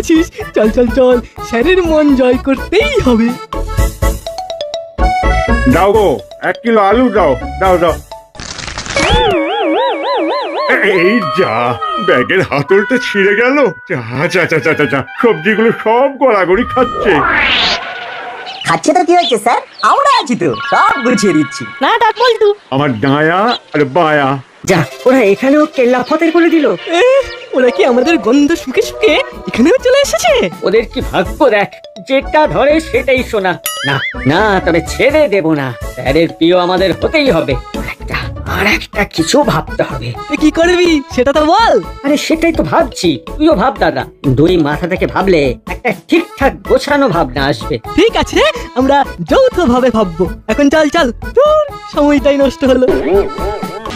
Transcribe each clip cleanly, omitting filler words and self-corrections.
বলেছিস। চল চল চল, স্যারের মন জয় করতেই হবে। দাও গো, 1 কিলো আলু দাও, দাও দাও। এই যা, ব্যাগের হাতলটা ছিঁড়ে গেল। যা যা যা যা যা, সবজিগুলো সব গড়াগড়ি খাচ্ছে। খাচ্ছে তো কি হয়েছে স্যার, আমরা আছি তো, সব গুছিয়ে দিচ্ছি। না ডাক বলতু, আমার ডায়া আর বায়া। যা, ওরা এখানেও কেল্লা ফতের করে দিল। ওরা কি আমাদের গন্ধ শুকে শুকে এখানেও চলে এসেছে? ওদের কি ভাগ্য দেখ, যেটা ধরে সেটাই শোনা। না না, তবে ছেড়ে দেব না, স্যারের প্রিয় আমাদের হতেই হবে। আর একটা কিছু ভাবতে হবে। তুই কি করবি সেটা তো বল। আরে সেটাই তো ভাবছি, তুইও ভাব দাদা। দুই মাথা থেকে ভাবলে একটা ঠিকঠাক গোছানো ভাবনা আসবে। ঠিক আছে, আমরা যৌথভাবে ভাববো। এখন চল চল, তোর সময়টাই নষ্ট হলো।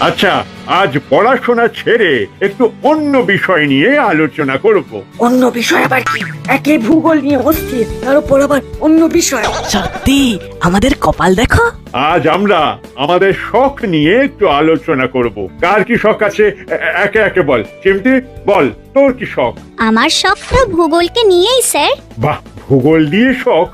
আচ্ছা, আজ পড়াশোনা ছেড়ে একটু অন্য বিষয় নিয়ে আলোচনা করব। অন্য বিষয় আবার কি? একে ভূগোল নিয়ে অস্থির, তার উপর আবার অন্য বিষয়। সত্যি আমাদের কপাল দেখো। আজ আমরা আমাদের শখ নিয়ে একটু আলোচনা করব। কার কি শখ আছে একে একে বল। চিমটি বল, তোর কি শখ? আমার শখটা ভূগোলকে নিয়েই স্যার। বাহ, ভূগোল দিয়ে শখ?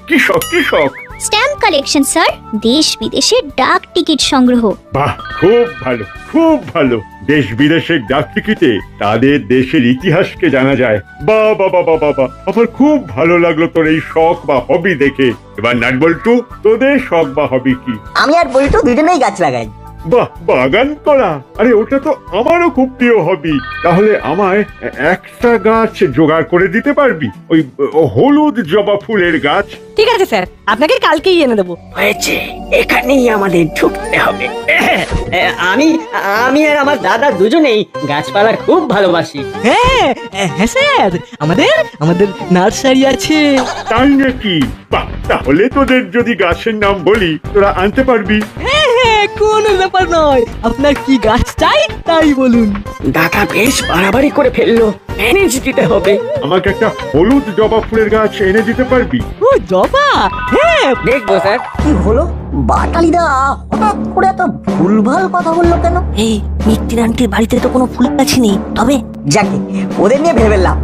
কি শখ, কি শখ? স্ট্যাম্প কালেকশন স্যার, দেশ বিদেশের ডাক টিকিট সংগ্রহ। বাহ, খুব ভালো, খুব ভালো। দেশ বিদেশের ডাক টিকিটে তাদের দেশের ইতিহাসকে জানা যায়। বাহ বাহ বাহ বাহ বাহ, আমার খুব ভালো লাগলো তোর এই শখ বা হবি দেখে। এবার নাট বল্টু, তোদের শখ বা হবি কি? আমি আর বল্টু দুজনেই গাছ লাগাই। বাহ, বাগান করা? আরে ওটা তো আমারও খুব প্রিয় হবি। তাহলে আমায় একটা গাছ জোগাড় করে দিতে পারবি? ওই হলুদ জবা ফুলের গাছ। ঠিক আছে স্যার, আপনাকে কালকেই এনে দেবো। হয়েছে, এখানেই আমাদের ঢুকতে হবে। আমি আমি আর আমার দাদা দুজনেই গাছপালা খুব ভালোবাসি। হ্যাঁ হ্যাঁ স্যার, আমাদের আমাদের নার্সারি আছে। তাই নাকি? বাহ, তাহলে তোদের যদি গাছের নাম বলি তোরা আনতে পারবি? হ্যাঁ হ্যাঁ, কোনো ব্যাপার নয়। আপনার কি গাছ চাই তাই বলুন। দাদা বেশ বাড়াবাড়ি করে ফেললো, ম্যানেজ দিতে হবে। আমাকে একটা হলুদ জবা ফুলের গাছ এনে দিতে পারবি? ও জবা, হ্যাঁ দেখবো স্যার। কি হলো, বাটালিদা হঠাৎ করে এত ভুলভাল কথা বললো কেন? এই মিত্তির আন্টির বাড়িতে তো কোনো ফুল গাছ নেই, তবে যাকে ওদের নিয়ে ভেবে লাভ।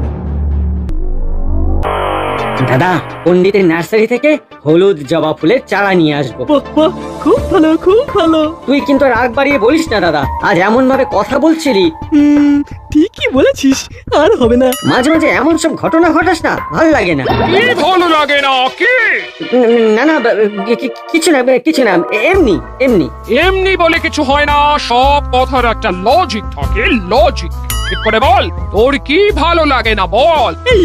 দাদা, পণ্ডিতের নার্সারি থেকে হলুদ জবা ফুলের চারা নিয়ে আসবো। বাহ, বাহ, খুব ভালো খুব ভালো। তুই কিন্তু রাগ বাড়িয়ে বলিস না দাদা, আজ এমন ভাবে কথা বলছিলি। ঠিকই বলেছিস, আর হবে না। মাঝে মাঝে এমন সব ঘটনা ঘটাস না, ভালো লাগে না। ভালো লাগে না কি? না না, কিছু না কিছু না, এমনি এমনি। এমনি বলে কিছু হয় না, সব কথার একটা লজিক থাকে, লজিক। ঠিক করে বল, তোর কি ভালো লাগে না বল। এই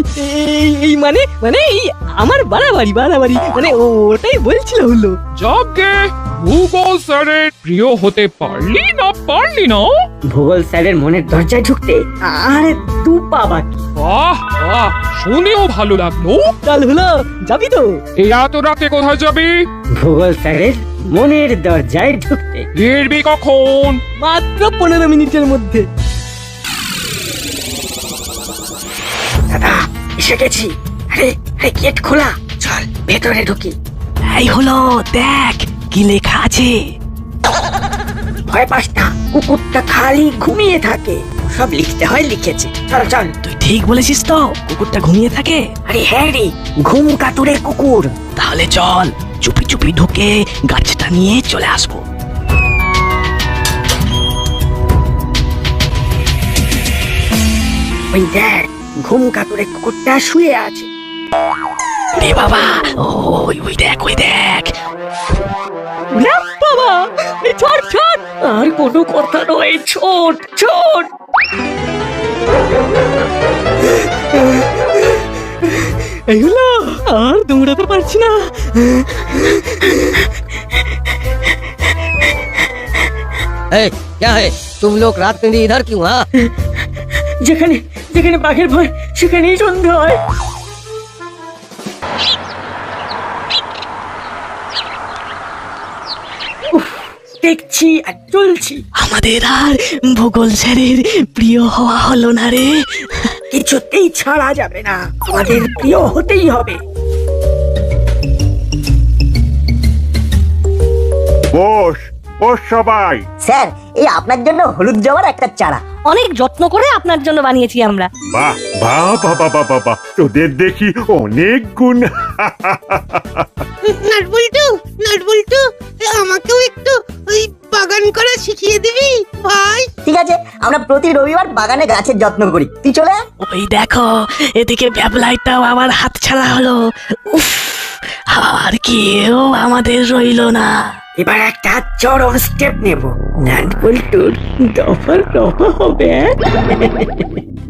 এই এই মানে মানে এই আমার বাড়াবাড়ি বাড়াবাড়ি মানে ওটাই বলছিল হলো। যাকে ভূগোল স্যারের প্রিয় হতে পারলি না পারলি না। ভূগোল স্যারের মনের দরজায় ঢুকতে আরে দু পা বাকি। বাহ বাহ, শুনেও ভালো লাগলো। চল হলো, যাবি তো? এই এত রাতে কোথায় যাবি? ভূগোল স্যারের মনের দরজায় ঢুকতে। ফিরবি কখন? মাত্র 15 মিনিটের মধ্যে। দাদা এসে গেছি। আরে আরে, গেট খোলা, চল ভেতরে ঢুকি। এই হলো, দেখ কি লেখা আছে। ভয় পাস না, কুকুরটা খালি ঘুমিয়ে থাকে। সব লিখতে হয়, লিখেছে। চল চল। তুই ঠিক বলেছিস তো, কুকুরটা ঘুমিয়ে থাকে। আরে হ্যাঁ রে, ঘুম কাতুরে কুকুর। তাহলে চল চুপি চুপি ঢুকে গাছটা নিয়ে চলে আসবো। ওই দেখ, ঘুম কাতুরে কুকুরটা শুয়ে আছে। রে বাবা, ওই ওই দেখ ওই দেখ। ওরে বাবা, এই ছোট ছোট। আর কোনো কথা নয়, ছোট ছোট। এই হলো, আর দৌড়াতে পারছি না। क्या है तुम लोग रात में भी इधर क्यों? हाँ, যেখানে যেখানে বাঘের ভয় সেখানেই সন্ধ্যা হয়। দেখছি আর চলছি। আমাদের আর ভূগোল স্যারের প্রিয় হওয়া হলো না রে। কিছুতেই ছাড়া যাবে না, আমাদের প্রিয় হতেই হবে। বস বস সবাই। স্যার, এই আপনার জন্য হলুদ জবার একটা চারা, অনেক যত্ন করে আপনার জন্য বানিয়েছি আমরা। বাহ বাহ বাবা বাবা বাহ, তোদের দেখি অনেক গুণ। নাটবল্টু নাটবল্টু আমাকেও একটু ওই বাগান করা শিখিয়ে দিবি ভাই? ঠিক আছে, আমরা প্রতি রবিবার বাগানে গাছের যত্ন করি, তুই চলে আয়। ওই দেখো, এদিকে ব্যাবলাইটাও আবার হাত ছাড়া হলো। উফ, আর কেউ আমাদের রইলো না। এবার একটা চরম স্টেপ নেব, নাটবল্টুর দফা দফা হবে।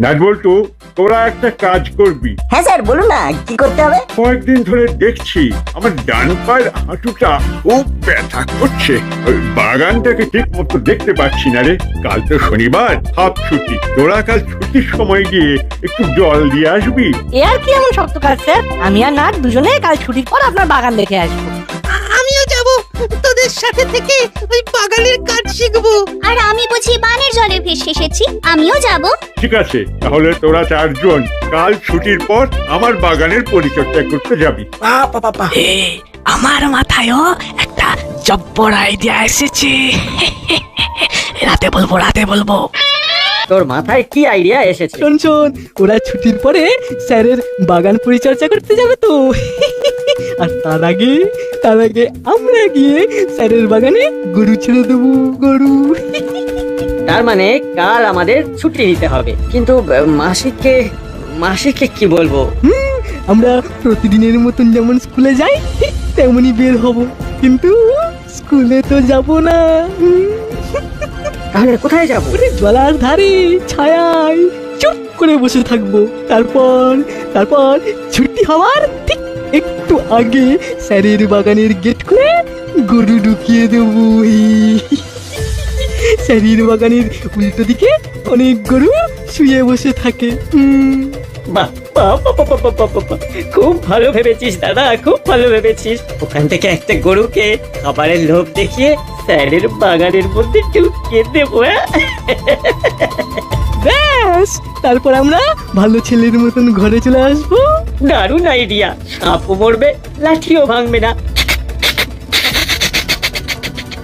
নাটবল্টু, তোরা একটা কাজ করবি। হ্যাঁ স্যার, বলুন না কি করতে হবে। কয়েকদিন ধরে দেখছি আমার ডান পায়ের হাঁটুটা খুব ব্যথা করছে। ওই বাগানটাকে ঠিক মতো দেখতে পাচ্ছি না রে। কাল তো শনিবার, হাফ ছুটি। তোরা কাল ছুটির সময় গিয়ে একটু জল দিয়ে আসবি। এ আর কি এমন শক্ত কাজ স্যার? আমি আর নাট দুজনে কাল ছুটির পর আপনার বাগান দেখে আসবো। আমিও যাব তোদের সাথে থেকে ওই বাগানের কাজ শিখবো। আর আমি বুঝি বানের জলে ভেসে এসেছি, আমিও যাব। ঠিক আছে, তাহলে তোরা 4 জন কাল ছুটির পর আমার বাগানের পরিচর্যা করতে যাবি। এ, আমার মাথায়ও একটা জব্বর আইডিয়া এসেছে। রাতে বলবো, রাতে বলবো। তোর মাথায় কি আইডিয়া এসেছে? শোন শোন, ওরা ছুটির পরে স্যারের বাগান পরিচর্যা করতে যাবে তো। আর তার আগে আমরা গিয়ে স্যারের বাগানে গরু ছেড়ে দেবো, গরু। তার মানে কাল আমাদের ছুটি নিতে হবে, কিন্তু মাসিককে কি বলবো? আমরা প্রতিদিনের মতন যেমন স্কুলে যাই ঠিক তেমনই বের হব, কিন্তু স্কুলে তো যাব না। তাহলে কোথায় যাবো? ওরে জলার ধারে ছায়ায় চুপ করে বসে থাকবো। তারপর ছুটি হওয়ার ঠিক একটু আগে স্যারের বাগানের গেট খুলে গরু ঢুকিয়ে দেবো। স্যারের বাগানের উল্টো দিকে অনেক গরু শুয়ে বসে থাকে। বাহ, বাহ, বাহ, বাহ, বাহ, বাহ, বাহ, বাহ। খুব ভালো ভেবেছিস দাদা, খুব ভালো ভেবেছিস। ওখান থেকে একটা গরুকে খাবারের লোভ দেখিয়ে স্যারের বাগানের মধ্যে ঢুকিয়ে দেবো। ব্যাস, তারপর আমরা ভালো ছেলের মতন ঘরে চলে আসবো। দারুণ আইডিয়া। সাপও মরবে, লাঠিও ভাঙবে না।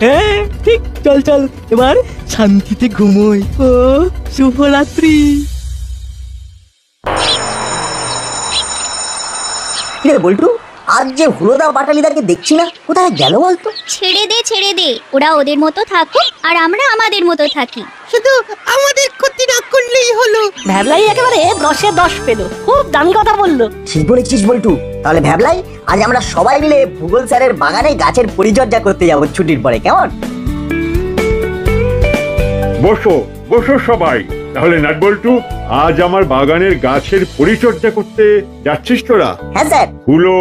হ্যাঁ ঠিক, চল চল এবার শান্তিতে ঘুমোই। ও শুভরাত্রি। কিরে বল্টু, আজ যে হুলোদা বাটালিদাকে দেখছি না, কোথায় গেল বলতো? ছেড়ে দে, ওরা ওদের মতো থাকুক আর আমরা আমাদের মতো থাকি। শুধু আমাদের ক্ষতি না করলেই হলো। ভ্যাবলাই একেবারে 10-এ 10 পেলো, খুব দামি কথা বললো। ঠিক বলেছিস বল্টু। তাহলে ভাবলাই আজ আমরা সবাই মিলে ভূগোল স্যারের বাগানে গাছের পরিচর্যা করতে যাবো ছুটির পরে, কেমন? বসো বসো সবাই। তাহলে নাটবল্টু, আজ আমার বাগানের গাছের পরিচর্যা করতে যাচ্ছিস তোরা? হ্যাঁ স্যার। হুলো